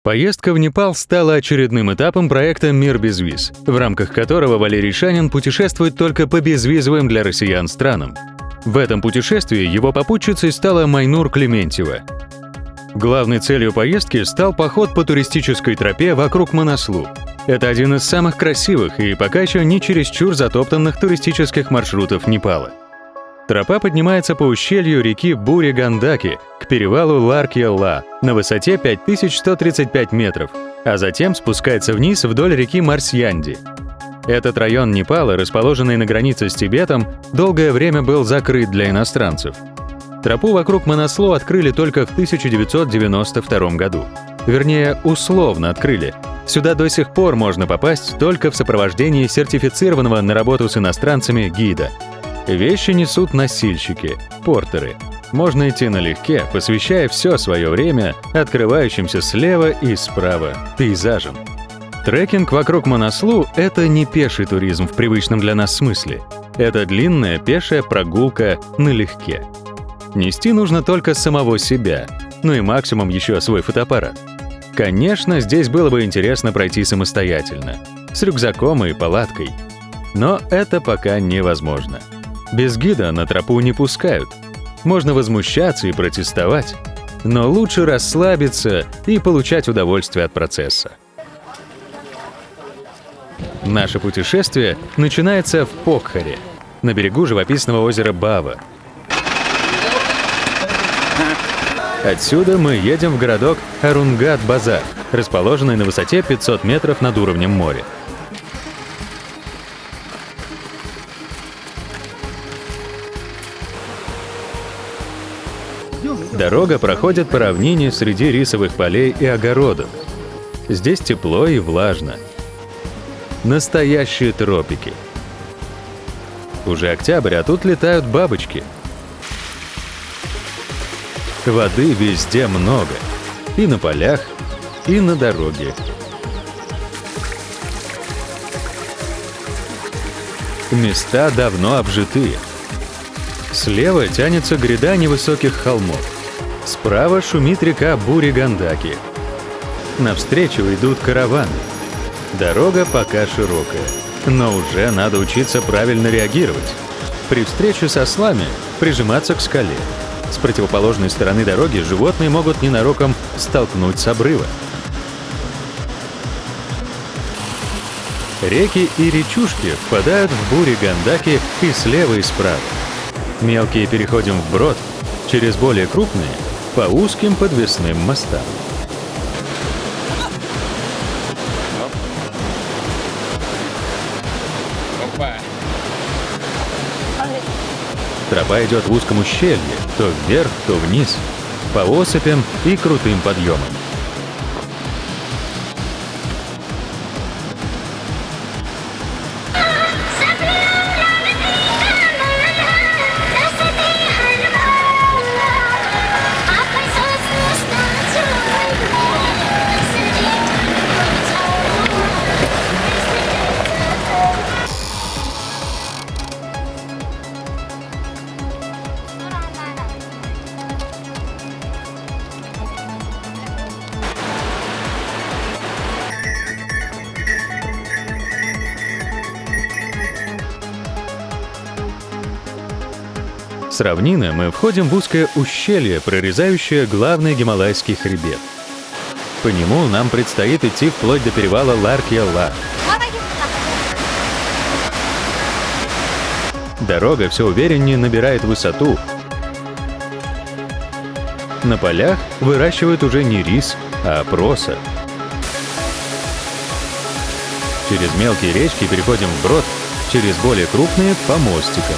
Поездка в Непал стала очередным этапом проекта «Мир без виз», в рамках которого Валерий Шанин путешествует только по безвизовым для россиян странам. В этом путешествии его попутчицей стала Майнур Клементьева. Главной целью поездки стал поход по туристической тропе вокруг Манаслу. Это один из самых красивых и пока еще не чересчур затоптанных туристических маршрутов Непала. Тропа поднимается по ущелью реки Бури-Гандаки к перевалу Ларкья-Ла на высоте 5135 метров, а затем спускается вниз вдоль реки Марсьянди. Этот район Непала, расположенный на границе с Тибетом, долгое время был закрыт для иностранцев. Тропу вокруг Манаслу открыли только в 1992 году. Вернее, условно открыли. Сюда до сих пор можно попасть только в сопровождении сертифицированного на работу с иностранцами гида. Вещи несут носильщики, портеры. Можно идти налегке, посвящая все свое время открывающимся слева и справа пейзажам. Трекинг вокруг Манаслу — это не пеший туризм в привычном для нас смысле. Это длинная пешая прогулка налегке. Нести нужно только самого себя, ну и максимум еще свой фотоаппарат. Конечно, здесь было бы интересно пройти самостоятельно, с рюкзаком и палаткой. Но это пока невозможно. Без гида на тропу не пускают. Можно возмущаться и протестовать, но лучше расслабиться и получать удовольствие от процесса. Наше путешествие начинается в Покхаре, на берегу живописного озера Бава. Отсюда мы едем в городок Арунгат-Базар, расположенный на высоте 500 метров над уровнем моря. Дорога проходит по равнине среди рисовых полей и огородов. Здесь тепло и влажно. Настоящие тропики. Уже октябрь, а тут летают бабочки. Воды везде много. И на полях, и на дороге. Места давно обжитые. Слева тянется гряда невысоких холмов. Справа шумит река Бури-Гандаки. Навстречу идут караваны. Дорога пока широкая, но уже надо учиться правильно реагировать. При встрече с ослами прижиматься к скале. С противоположной стороны дороги животные могут ненароком столкнуть с обрыва. Реки и речушки впадают в Бури-Гандаки и слева, и справа. Мелкие переходим вброд, через более крупные — по узким подвесным мостам. Тропа идет в узком ущелье, то вверх, то вниз, по осыпям и крутым подъемам. С равнины мы входим в узкое ущелье, прорезающее главный гималайский хребет. По нему нам предстоит идти вплоть до перевала Ларкья-Ла. Дорога все увереннее набирает высоту. На полях выращивают уже не рис, а проса. Через мелкие речки переходим вброд, через более крупные — по мостикам.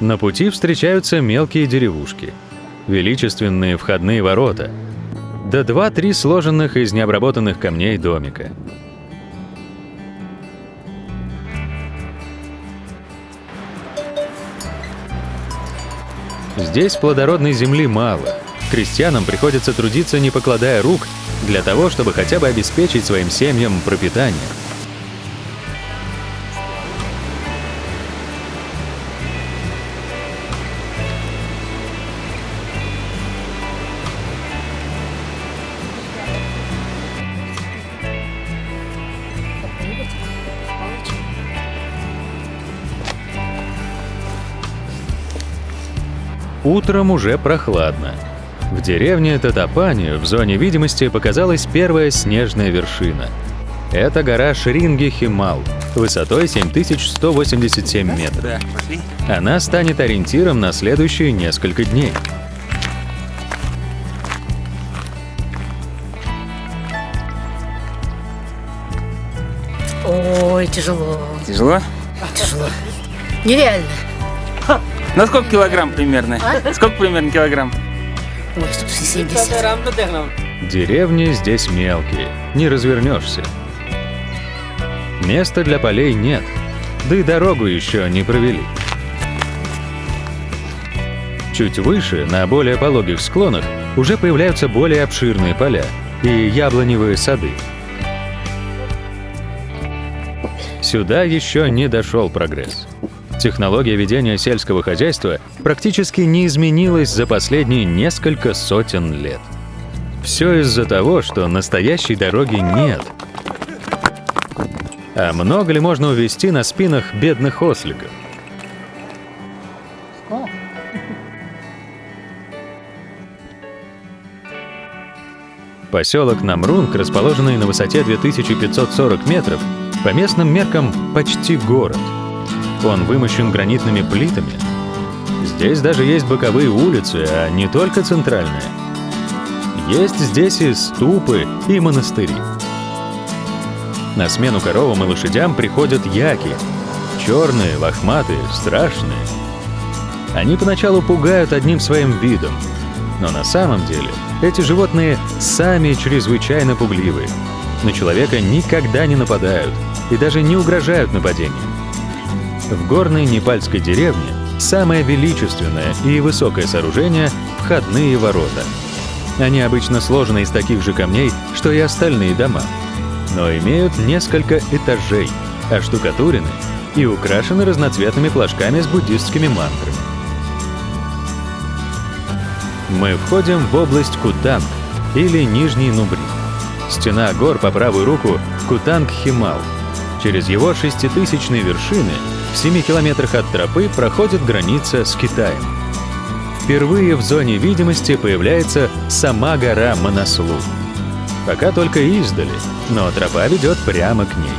На пути встречаются мелкие деревушки, величественные входные ворота, да 2-3 сложенных из необработанных камней домика. Здесь плодородной земли мало. Крестьянам приходится трудиться, не покладая рук, для того, чтобы хотя бы обеспечить своим семьям пропитание. Утром уже прохладно. В деревне Татапани в зоне видимости показалась первая снежная вершина. Это гора Шринги-Химал, высотой 7187 метров. Она станет ориентиром на следующие несколько дней. Ой, тяжело. Тяжело? Тяжело. Нереально. На сколько килограмм примерно? Сколько примерно килограмм? Ой, 170. Деревни здесь мелкие, не развернешься. Места для полей нет, да и дорогу еще не провели. Чуть выше, на более пологих склонах, уже появляются более обширные поля и яблоневые сады. Сюда еще не дошел прогресс. Технология ведения сельского хозяйства практически не изменилась за последние несколько сотен лет. Все из-за того, что настоящей дороги нет. А много ли можно увезти на спинах бедных осликов? Поселок Намрунг, расположенный на высоте 2540 метров, по местным меркам почти город. Он вымощен гранитными плитами. Здесь даже есть боковые улицы, а не только центральные. Есть здесь и ступы, и монастыри. На смену коровам и лошадям приходят яки. Черные, лохматые, страшные. Они поначалу пугают одним своим видом. Но на самом деле эти животные сами чрезвычайно пугливые. На человека никогда не нападают и даже не угрожают нападением. В горной непальской деревне самое величественное и высокое сооружение — входные ворота. Они обычно сложены из таких же камней, что и остальные дома, но имеют несколько этажей, оштукатурены и украшены разноцветными флажками с буддистскими мантрами. Мы входим в область Кутанг, или Нижний Нубри. Стена гор по правую руку — Кутанг-Химал. Через его 6000-е вершины в 7 километрах от тропы проходит граница с Китаем. Впервые в зоне видимости появляется сама гора Манаслу. Пока только издали, но тропа ведет прямо к ней.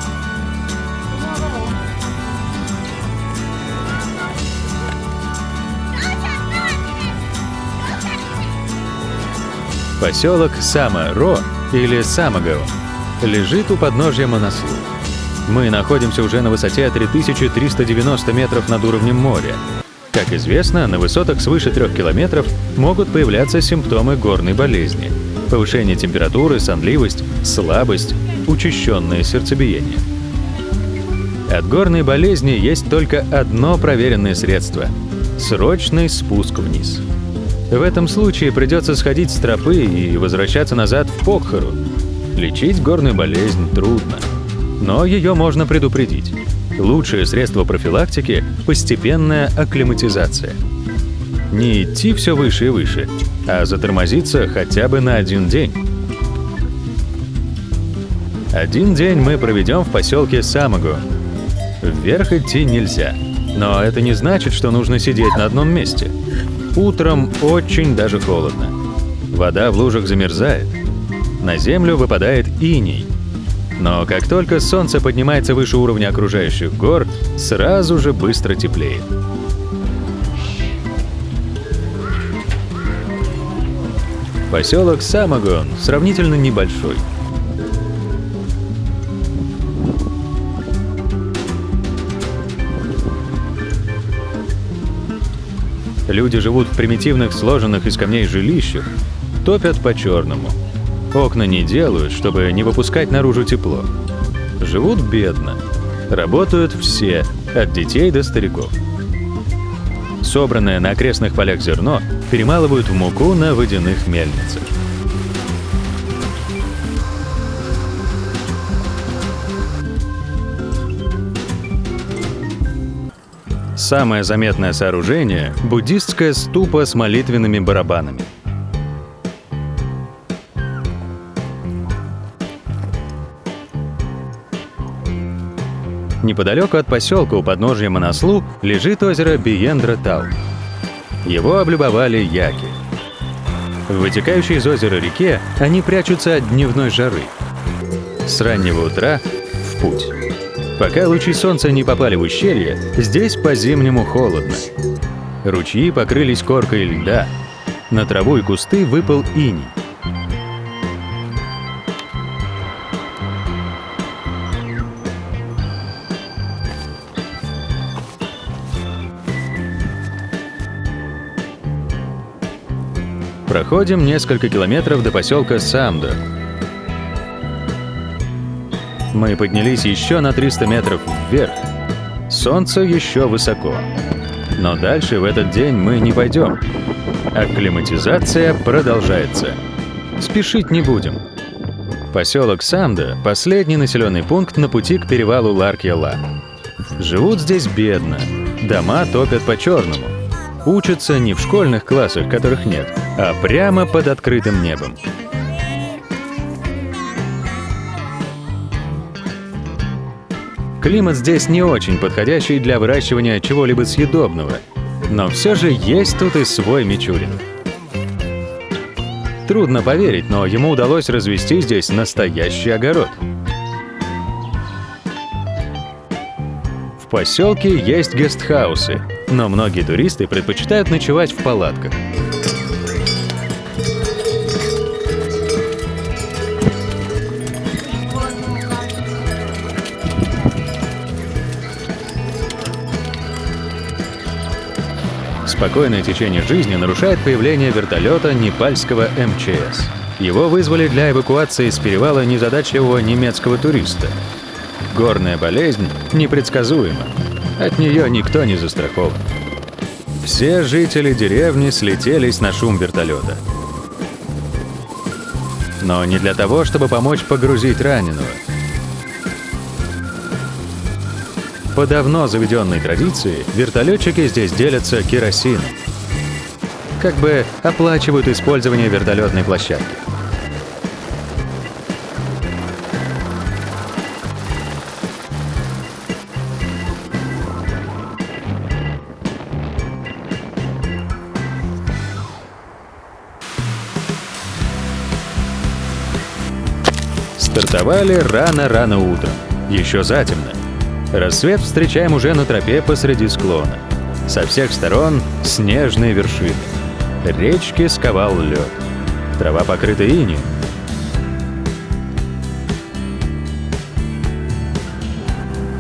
Поселок Сама-Ро или Самагаон лежит у подножья Манаслу. Мы находимся уже на высоте 3390 метров над уровнем моря. Как известно, на высотах свыше 3 километров могут появляться симптомы горной болезни: повышение температуры, сонливость, слабость, учащенное сердцебиение. От горной болезни есть только одно проверенное средство — срочный спуск вниз. В этом случае придется сходить с тропы и возвращаться назад в Покхару. Лечить горную болезнь трудно, но ее можно предупредить. Лучшее средство профилактики — постепенная акклиматизация. Не идти все выше и выше, а затормозиться хотя бы на 1 день. 1 день мы проведем в поселке Самагаон. Вверх идти нельзя, но это не значит, что нужно сидеть на одном месте. Утром очень даже холодно. Вода в лужах замерзает. На землю выпадает иней. Но как только солнце поднимается выше уровня окружающих гор, сразу же быстро теплеет. Поселок Самагаон сравнительно небольшой. Люди живут в примитивных, сложенных из камней жилищах, топят по-черному. Окна не делают, чтобы не выпускать наружу тепло. Живут бедно. Работают все, от детей до стариков. Собранное на окрестных полях зерно перемалывают в муку на водяных мельницах. Самое заметное сооружение – буддистская ступа с молитвенными барабанами. Неподалеку от поселка у подножия Манаслу лежит озеро Биендра-Тау. Его облюбовали яки. В вытекающей из озера реке они прячутся от дневной жары. С раннего утра в путь. Пока лучи солнца не попали в ущелье, здесь по-зимнему холодно. Ручьи покрылись коркой льда. На траву и кусты выпал иней. Проходим несколько километров до поселка Самдо. Мы поднялись еще на 300 метров вверх. Солнце еще высоко. Но дальше в этот день мы не пойдем. Акклиматизация продолжается. Спешить не будем. Поселок Самдо – последний населенный пункт на пути к перевалу Ларкья-Ла. Живут здесь бедно. Дома топят по-черному. Учатся не в школьных классах, которых нет, а прямо под открытым небом. Климат здесь не очень подходящий для выращивания чего-либо съедобного, но все же есть тут и свой Мичурин. Трудно поверить, но ему удалось развести здесь настоящий огород. В поселке есть гестхаусы, но многие туристы предпочитают ночевать в палатках. Спокойное течение жизни нарушает появление вертолета непальского МЧС. Его вызвали для эвакуации с перевала незадачливого немецкого туриста. Горная болезнь непредсказуема. От нее никто не застрахован. Все жители деревни слетелись на шум вертолета. Но не для того, чтобы помочь погрузить раненого. По давно заведенной традиции вертолетчики здесь делятся керосином. Как бы оплачивают использование вертолетной площадки. Стартовали рано-рано утром, еще затемно. Рассвет встречаем уже на тропе посреди склона. Со всех сторон снежные вершины. Речки сковал лед. Трава покрыта инеем.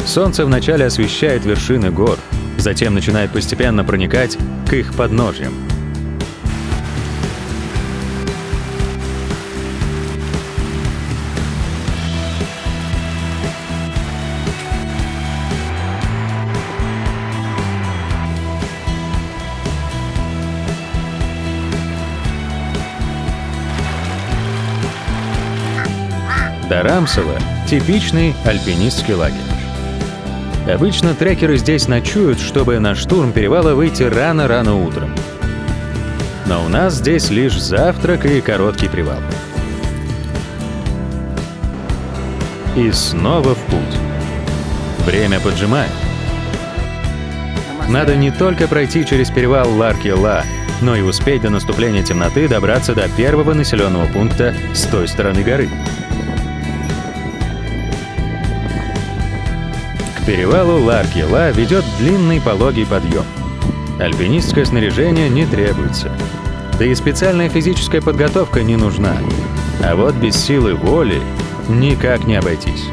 Солнце вначале освещает вершины гор, затем начинает постепенно проникать к их подножьям. Дарамсово – типичный альпинистский лагерь. Обычно трекеры здесь ночуют, чтобы на штурм перевала выйти рано-рано утром. Но у нас здесь лишь завтрак и короткий привал. И снова в путь. Время поджимает. Надо не только пройти через перевал Ларкья-Ла, но и успеть до наступления темноты добраться до первого населенного пункта с той стороны горы. К перевалу Ларкья-Ла ведет длинный пологий подъем. Альпинистское снаряжение не требуется. Да и специальная физическая подготовка не нужна. А вот без силы воли никак не обойтись.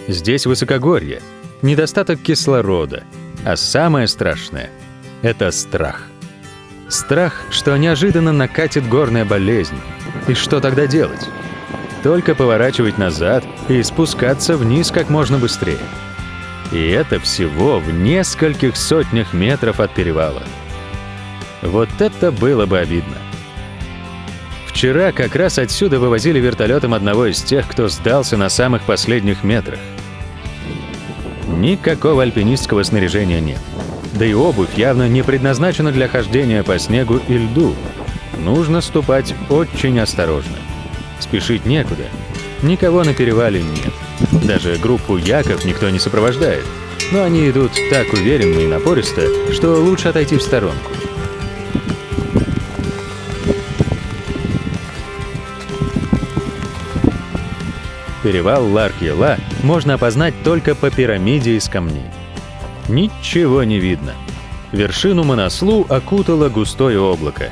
Здесь высокогорье, недостаток кислорода, а самое страшное — это страх. Страх, что неожиданно накатит горная болезнь. И что тогда делать? Только поворачивать назад и спускаться вниз как можно быстрее. И это всего в нескольких сотнях метров от перевала. Вот это было бы обидно. Вчера как раз отсюда вывозили вертолетом одного из тех, кто сдался на самых последних метрах. Никакого альпинистского снаряжения нет. Да и обувь явно не предназначена для хождения по снегу и льду. Нужно ступать очень осторожно. Спешить некуда. Никого на перевале нет. Даже группу яков никто не сопровождает. Но они идут так уверенно и напористо, что лучше отойти в сторонку. Перевал Ларк-Яла можно опознать только по пирамиде из камней. Ничего не видно. Вершину Манаслу окутало густое облако.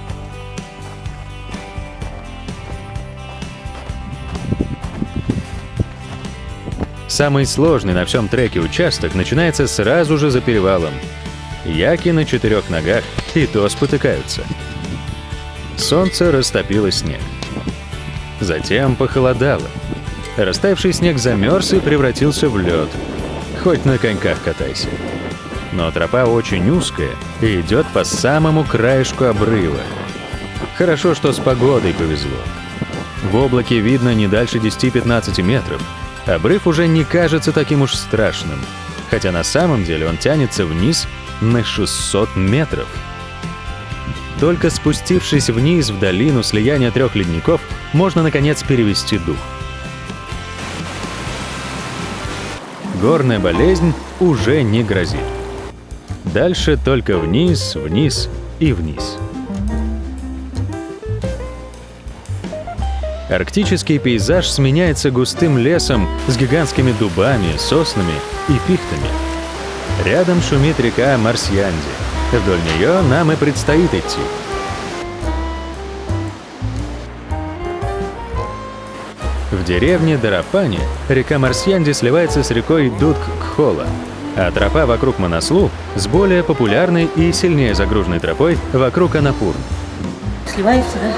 Самый сложный на всем треке участок начинается сразу же за перевалом. Яки на 4 ногах и то спотыкаются. Солнце растопило снег. Затем похолодало. Растаявший снег замерз и превратился в лед. Хоть на коньках катайся. Но тропа очень узкая и идет по самому краешку обрыва. Хорошо, что с погодой повезло. В облаке видно не дальше 10-15 метров. Обрыв уже не кажется таким уж страшным, хотя на самом деле он тянется вниз на 600 метров. Только спустившись вниз в долину слияния 3 ледников, можно наконец перевести дух. Горная болезнь уже не грозит. Дальше только вниз, вниз и вниз. Арктический пейзаж сменяется густым лесом с гигантскими дубами, соснами и пихтами. Рядом шумит река Марсьянди. Вдоль нее нам и предстоит идти. В деревне Дарапани река Марсьянди сливается с рекой Дудг-Кхола, а тропа вокруг Манаслу с более популярной и сильнее загруженной тропой вокруг Анапурн. Сливается, да?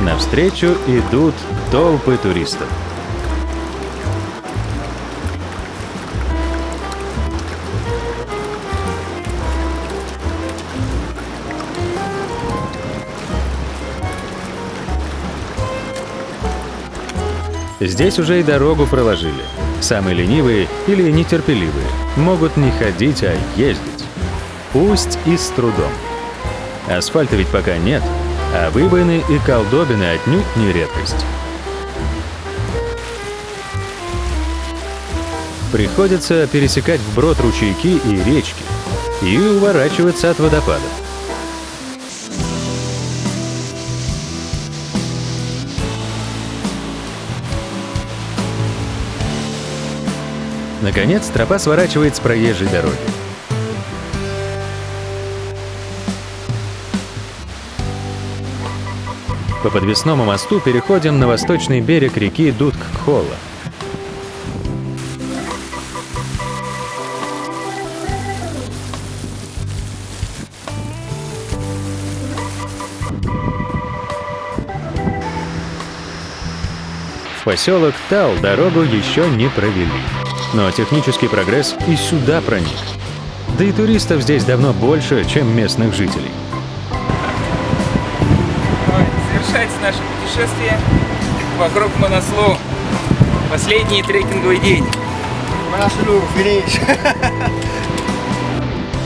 Навстречу идут толпы туристов. Здесь уже и дорогу проложили. Самые ленивые или нетерпеливые могут не ходить, а ездить. Пусть и с трудом. Асфальта ведь пока нет, а выбоины и колдобины отнюдь не редкость. Приходится пересекать вброд ручейки и речки и уворачиваться от водопадов. Наконец, тропа сворачивает с проезжей дороги. По подвесному мосту переходим на восточный берег реки Дудгхола. В поселок Тал дорогу еще не провели, но технический прогресс и сюда проник. Да и туристов здесь давно больше, чем местных жителей. Завершается наше путешествие вокруг Манаслу. Последний трекинговый день.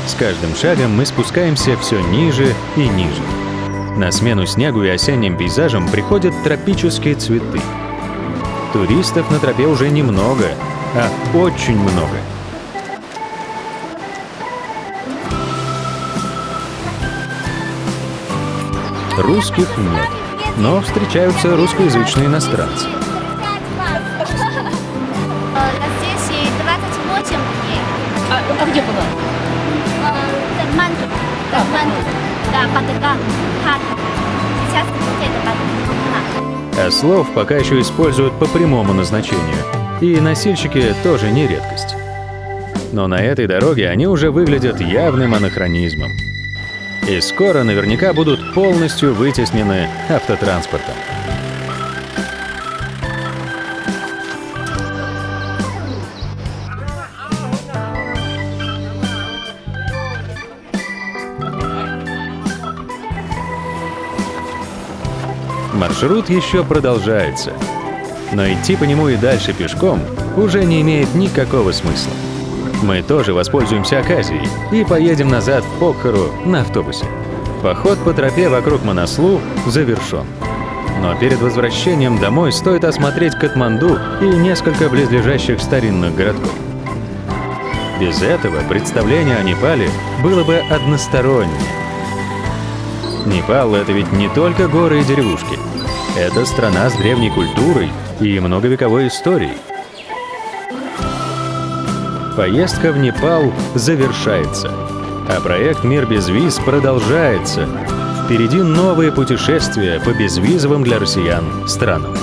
С каждым шагом мы спускаемся все ниже и ниже. На смену снегу и осенним пейзажам приходят тропические цветы. Туристов на тропе уже немного, а очень много. Русских нет, но встречаются русскоязычные иностранцы. Здесь 28 дней. А где была? Катманду. Да, Батаган. Сейчас это Батаган. А слов пока еще используют по прямому назначению. И носильщики тоже не редкость. Но на этой дороге они уже выглядят явным анахронизмом. И скоро наверняка будут полностью вытеснены автотранспортом. Маршрут еще продолжается, но идти по нему и дальше пешком уже не имеет никакого смысла. Мы тоже воспользуемся оказией и поедем назад в Покхару на автобусе. Поход по тропе вокруг Манаслу завершен. Но перед возвращением домой стоит осмотреть Катманду и несколько близлежащих старинных городков. Без этого представление о Непале было бы одностороннее. Непал — это ведь не только горы и деревушки. Это страна с древней культурой и многовековой историей. Поездка в Непал завершается, а проект «Мир без виз» продолжается. Впереди новые путешествия по безвизовым для россиян странам.